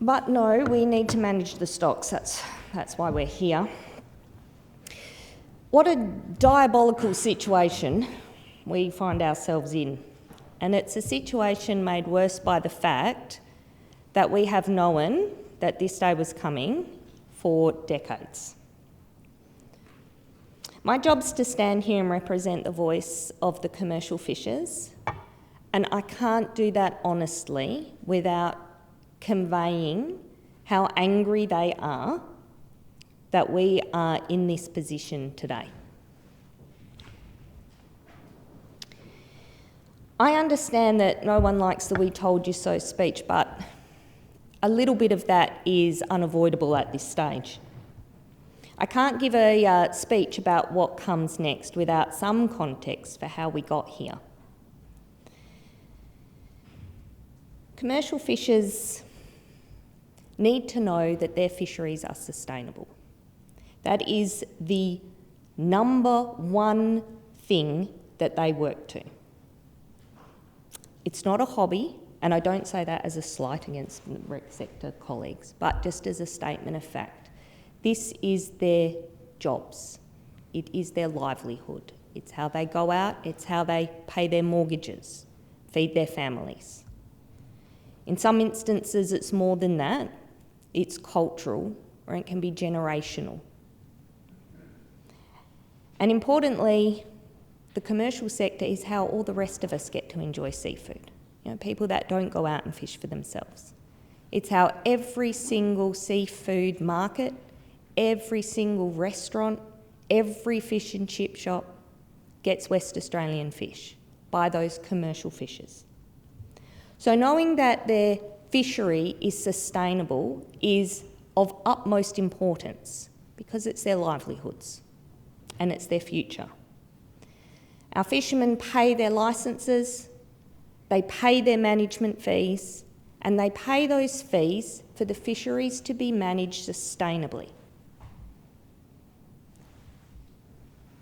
But no, we need to manage the stocks. That's why we're here. What a diabolical situation we find ourselves in. And it's a situation made worse by the fact that we have known that this day was coming for decades. My job's to stand here and represent the voice of the commercial fishers, and I can't do that honestly without conveying how angry they are that we are in this position today. I understand that no one likes the "we told you so" speech, but a little bit of that is unavoidable at this stage. I can't give a speech about what comes next without some context for how we got here. Commercial fishers need to know that their fisheries are sustainable. That is the number one thing that they work to. It's not a hobby, and I don't say that as a slight against rec sector colleagues, but just as a statement of fact. This is their jobs. It is their livelihood. It's how they go out, it's how they pay their mortgages, feed their families. In some instances, it's more than that. It's cultural, or it can be generational. And importantly, the commercial sector is how all the rest of us get to enjoy seafood. You know, people that don't go out and fish for themselves. It's how every single seafood market, every single restaurant, every fish and chip shop gets West Australian fish by those commercial fishers. So knowing that their fishery is sustainable is of utmost importance because it's their livelihoods and it's their future. Our fishermen pay their licences, they pay their management fees, and they pay those fees for the fisheries to be managed sustainably.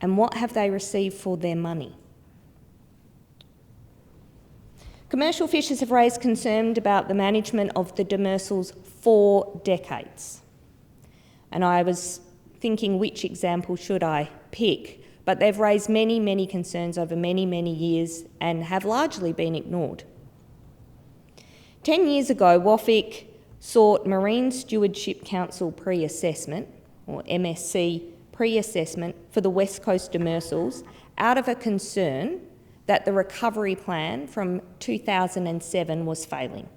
And what have they received for their money? Commercial fishers have raised concern about the management of the demersals for decades. And I was thinking, which example should I pick? But they've raised many, many concerns over many, many years and have largely been ignored. 10 years ago, WAFIC sought Marine Stewardship Council pre-assessment, or MSC pre-assessment, for the West Coast demersals out of a concern that the recovery plan from 2007 was failing.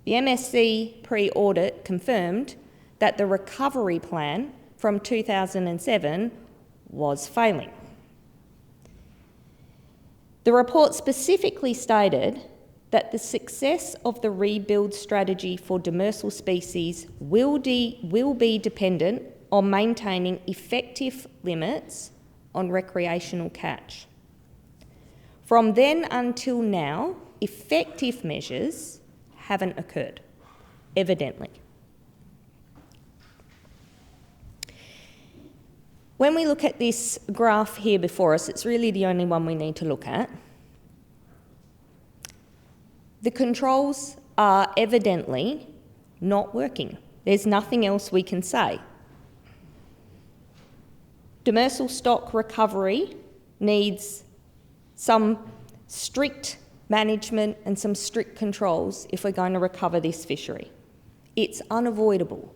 The MSC pre-audit confirmed that the recovery plan from 2007 was failing. The report specifically stated that the success of the rebuild strategy for demersal species will be dependent on maintaining effective limits on recreational catch. From then until now, effective measures haven't occurred, evidently. When we look at this graph here before us, it's really the only one we need to look at. The controls are evidently not working. There's nothing else we can say. Demersal stock recovery needs some strict management and some strict controls if we're going to recover this fishery. It's unavoidable.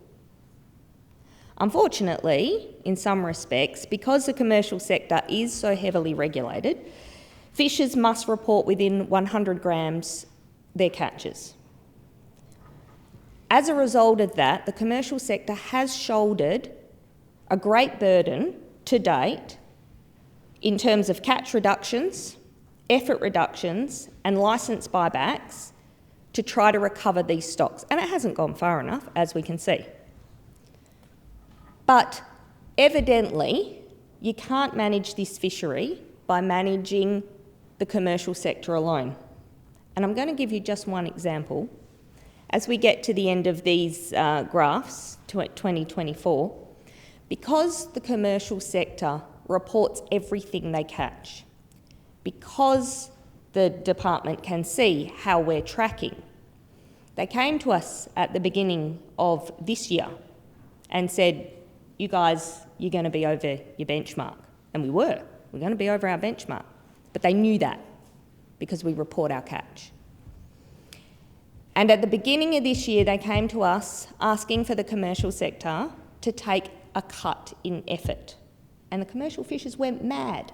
Unfortunately, in some respects, because the commercial sector is so heavily regulated, fishers must report within 100 grams their catches. As a result of that, the commercial sector has shouldered a great burden to date in terms of catch reductions, effort reductions, and licence buybacks to try to recover these stocks. And it hasn't gone far enough, as we can see. But evidently, you can't manage this fishery by managing the commercial sector alone. And I'm going to give you just one example. As we get to the end of these graphs, to 2024, because the commercial sector reports everything they catch, because the department can see how we're tracking, They came to us at the beginning of this year and said, you guys, you're going to be over your benchmark. And we were. We're going to be over our benchmark. But they knew that because we report our catch. And at the beginning of this year, they came to us asking for the commercial sector to take a cut in effort. And the commercial fishers went mad.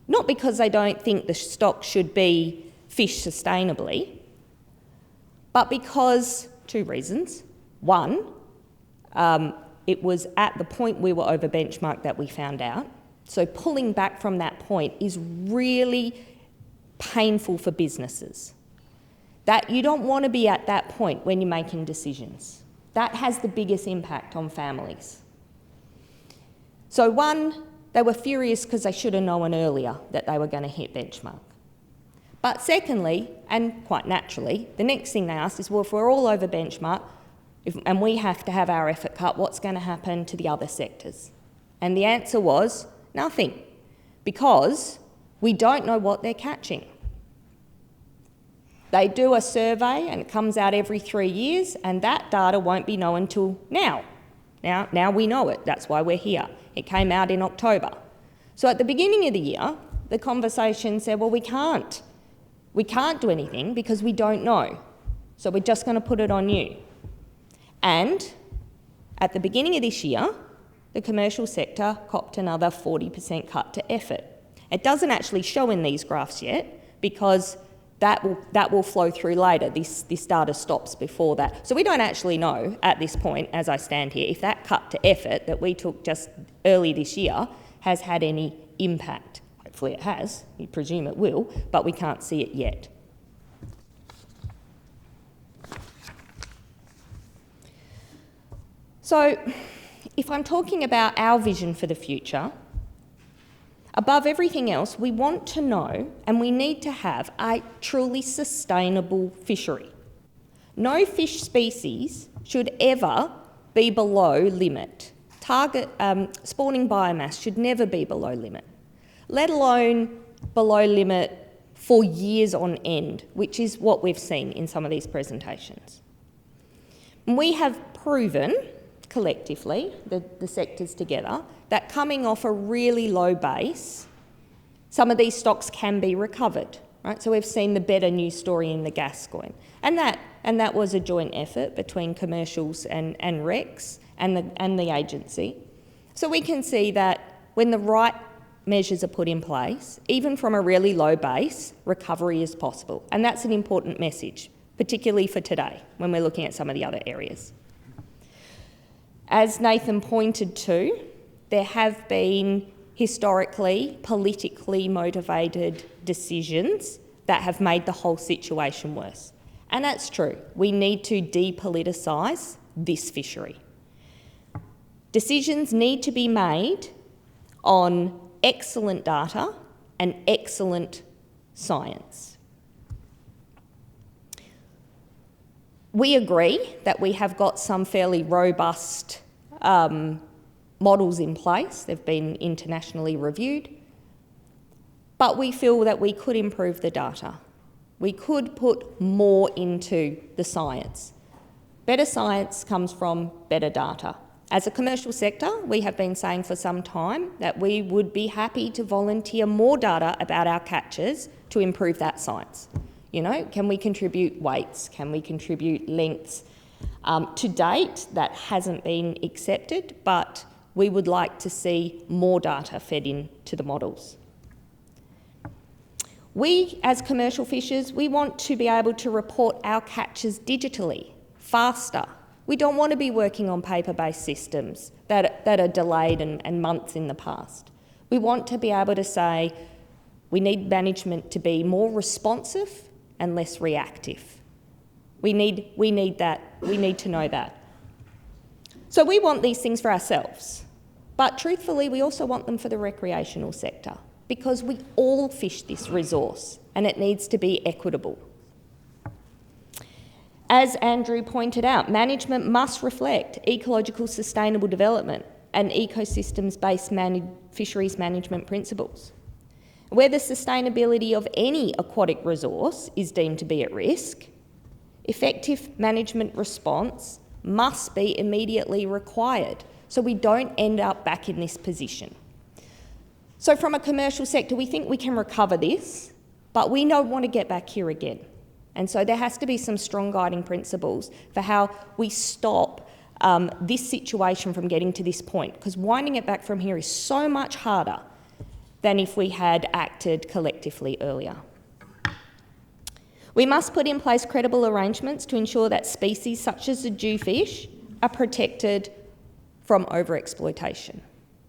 Not because they don't think the stock should be fished sustainably, but because, two reasons. One, it was at the point we were over benchmark that we found out. So pulling back from that point is really painful for businesses. That you don't want to be at that point when you're making decisions. That has the biggest impact on families. So one, they were furious because they should have known earlier that they were going to hit benchmark. But secondly, and quite naturally, the next thing they asked is, well, if we're all over benchmark and we have to have our effort cut, what's going to happen to the other sectors? And the answer was nothing, because we don't know what they're catching. They do a survey and it comes out every 3 years, and that data won't be known until now. Now we know it, that's why we're here. It came out in October. So at the beginning of the year, the conversation said, well, we can't do anything because we don't know. So we're just going to put it on you. And at the beginning of this year, the commercial sector copped another 40% cut to effort. It doesn't actually show in these graphs yet because that will flow through later. This data stops before that. So we don't actually know at this point, as I stand here, if that cut to effort that we took just early this year has had any impact. Hopefully it has, we presume it will, but we can't see it yet. So if I'm talking about our vision for the future, above everything else, we want to know and we need to have a truly sustainable fishery. No fish species should ever be below limit. Target spawning biomass should never be below limit, let alone below limit for years on end, which is what we've seen in some of these presentations. And we have proven collectively, the sectors together, that coming off a really low base, some of these stocks can be recovered, right? So we've seen the better news story in the Gascoyne. And that was a joint effort between commercials and REX and the agency. So we can see that when the right measures are put in place, even from a really low base, recovery is possible. And that's an important message, particularly for today, when we're looking at some of the other areas. As Nathan pointed to, there have been historically politically motivated decisions that have made the whole situation worse. And that's true. We need to depoliticise this fishery. Decisions need to be made on excellent data and excellent science. We agree that we have got some fairly robust models in place. They've been internationally reviewed. But we feel that we could improve the data. We could put more into the science. Better science comes from better data. As a commercial sector, we have been saying for some time that we would be happy to volunteer more data about our catches to improve that science. You know, can we contribute weights? Can we contribute lengths? To date, that hasn't been accepted, but we would like to see more data fed into the models. We, as commercial fishers, we want to be able to report our catches digitally, faster. We don't want to be working on paper-based systems that are delayed and months in the past. We want to be able to say we need management to be more responsive and less reactive. We need that. We need to know that. So we want these things for ourselves, but truthfully, we also want them for the recreational sector because we all fish this resource and it needs to be equitable. As Andrew pointed out, management must reflect ecological sustainable development and ecosystems-based fisheries management principles. Where the sustainability of any aquatic resource is deemed to be at risk, effective management response must be immediately required so we don't end up back in this position. So from a commercial sector, we think we can recover this, but we don't want to get back here again. And so there has to be some strong guiding principles for how we stop this situation from getting to this point, because winding it back from here is so much harder than if we had acted collectively earlier. We must put in place credible arrangements to ensure that species such as the jewfish are protected from overexploitation.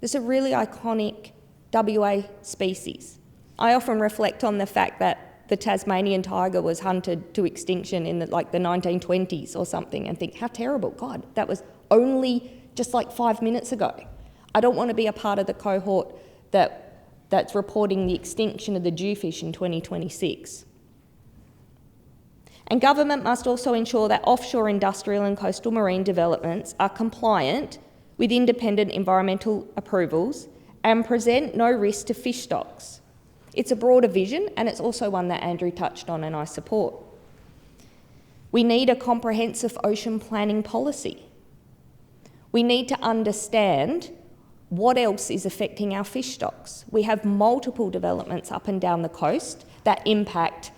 This is a really iconic WA species. I often reflect on the fact that the Tasmanian tiger was hunted to extinction in the 1920s or something and think, how terrible, God, that was only just 5 minutes ago. I don't want to be a part of the cohort that's reporting the extinction of the jewfish in 2026. And government must also ensure that offshore industrial and coastal marine developments are compliant with independent environmental approvals and present no risk to fish stocks. It's a broader vision, and it's also one that Andrew touched on and I support. We need a comprehensive ocean planning policy. We need to understand what else is affecting our fish stocks. We have multiple developments up and down the coast that impact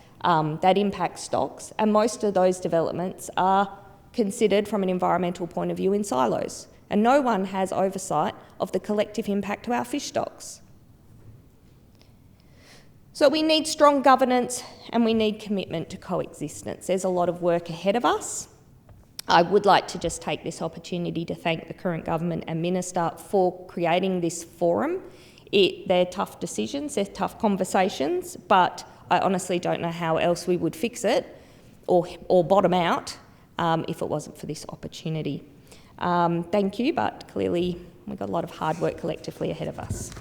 stocks, and most of those developments are considered from an environmental point of view in silos, and no one has oversight of the collective impact to our fish stocks. So we need strong governance and we need commitment to coexistence. There's a lot of work ahead of us. I would like to just take this opportunity to thank the current government and minister for creating this forum. They're tough decisions, they're tough conversations, but I honestly don't know how else we would fix it or bottom out if it wasn't for this opportunity. Thank you, but clearly we've got a lot of hard work collectively ahead of us.